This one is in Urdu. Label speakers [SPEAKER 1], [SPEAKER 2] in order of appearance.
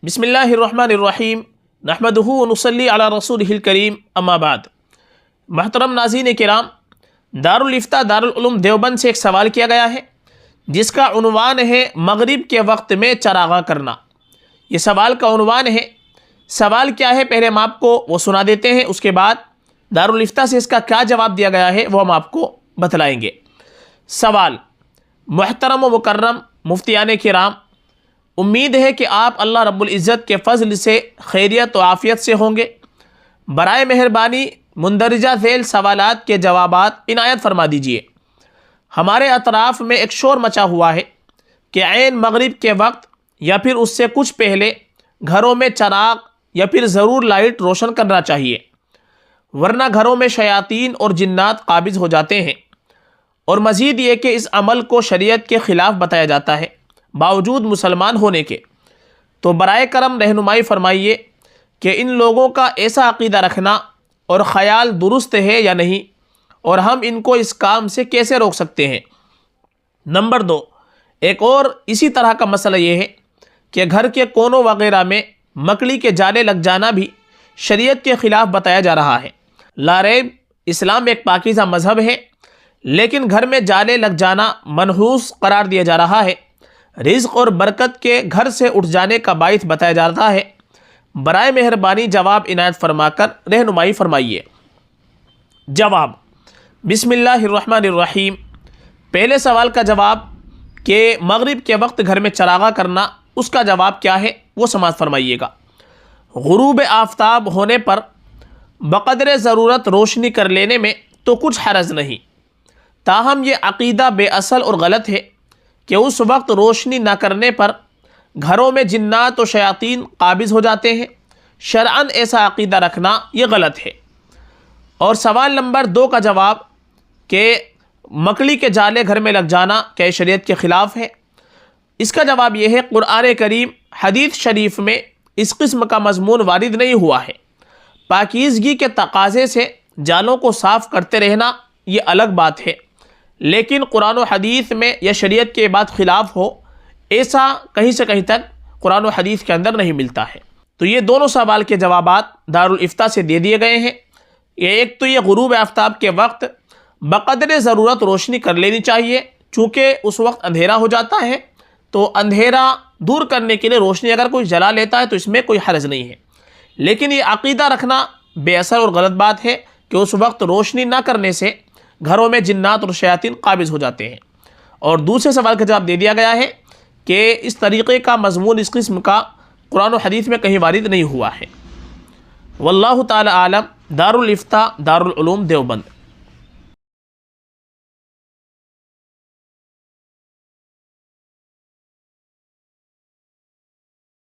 [SPEAKER 1] بسم اللہ الرحمن الرحیم نحمدہ ونصلی علی رسولہ الکریم اما بعد۔ محترم ناظرین کرام، دارالفتہ دارالعلوم دیوبند سے ایک سوال کیا گیا ہے جس کا عنوان ہے مغرب کے وقت میں چراغاں کرنا۔ یہ سوال کا عنوان ہے۔ سوال کیا ہے پہلے ہم آپ کو وہ سنا دیتے ہیں، اس کے بعد دارالفتہ سے اس کا کیا جواب دیا گیا ہے وہ ہم آپ کو بتلائیں گے۔ سوال: محترم و مکرم مفتیان کرام، امید ہے کہ آپ اللہ رب العزت کے فضل سے خیریت و عافیت سے ہوں گے۔ برائے مہربانی مندرجہ ذیل سوالات کے جوابات عنایت فرما دیجئے۔ ہمارے اطراف میں ایک شور مچا ہوا ہے کہ عین مغرب کے وقت یا پھر اس سے کچھ پہلے گھروں میں چراغ یا پھر ضرور لائٹ روشن کرنا چاہیے، ورنہ گھروں میں شیاطین اور جنات قابض ہو جاتے ہیں۔ اور مزید یہ کہ اس عمل کو شریعت کے خلاف بتایا جاتا ہے باوجود مسلمان ہونے کے۔ تو برائے کرم رہنمائی فرمائیے کہ ان لوگوں کا ایسا عقیدہ رکھنا اور خیال درست ہے یا نہیں، اور ہم ان کو اس کام سے کیسے روک سکتے ہیں۔ نمبر 2، ایک اور اسی طرح کا مسئلہ یہ ہے کہ گھر کے کونوں وغیرہ میں مکڑی کے جالے لگ جانا بھی شریعت کے خلاف بتایا جا رہا ہے۔ لا ریب اسلام ایک پاکیزہ مذہب ہے، لیکن گھر میں جالے لگ جانا منحوس قرار دیا جا رہا ہے، رزق اور برکت کے گھر سے اٹھ جانے کا باعث بتایا جاتا ہے۔ برائے مہربانی جواب عنایت فرما کر رہنمائی فرمائیے۔ جواب: بسم اللہ الرحمن الرحیم۔ پہلے سوال کا جواب کہ مغرب کے وقت گھر میں چراغاں کرنا، اس کا جواب کیا ہے وہ سماعت فرمائیے گا۔ غروب آفتاب ہونے پر بقدر ضرورت روشنی کر لینے میں تو کچھ حرج نہیں، تاہم یہ عقیدہ بے اصل اور غلط ہے کہ اس وقت روشنی نہ کرنے پر گھروں میں جنات و شیاطین قابض ہو جاتے ہیں۔ شرعاً ایسا عقیدہ رکھنا یہ غلط ہے۔ اور سوال نمبر 2 کا جواب کہ مکڑی کے جالے گھر میں لگ جانا کیا شریعت کے خلاف ہے، اس کا جواب یہ ہے قرآن کریم حدیث شریف میں اس قسم کا مضمون وارد نہیں ہوا ہے۔ پاکیزگی کے تقاضے سے جالوں کو صاف کرتے رہنا یہ الگ بات ہے، لیکن قرآن و حدیث میں یا شریعت کے بات خلاف ہو، ایسا کہیں سے کہیں تک قرآن و حدیث کے اندر نہیں ملتا ہے۔ تو یہ دونوں سوال کے جوابات دارالفتہ سے دے دیے گئے ہیں۔ ایک تو یہ غروب آفتاب کے وقت بقدر ضرورت روشنی کر لینی چاہیے، چونکہ اس وقت اندھیرا ہو جاتا ہے، تو اندھیرا دور کرنے کے لیے روشنی اگر کوئی جلا لیتا ہے تو اس میں کوئی حرج نہیں ہے۔ لیکن یہ عقیدہ رکھنا بے اثر اور غلط بات ہے کہ اس وقت روشنی نہ کرنے سے گھروں میں جنات اور شیاطین قابض ہو جاتے ہیں۔ اور دوسرے سوال کا جواب دے دیا گیا ہے کہ اس طریقے کا مضمون اس قسم کا قرآن و حدیث میں کہیں وارد نہیں ہوا ہے۔ واللہ تعالی عالم۔ دارالفتہ دارالعلوم دیوبند۔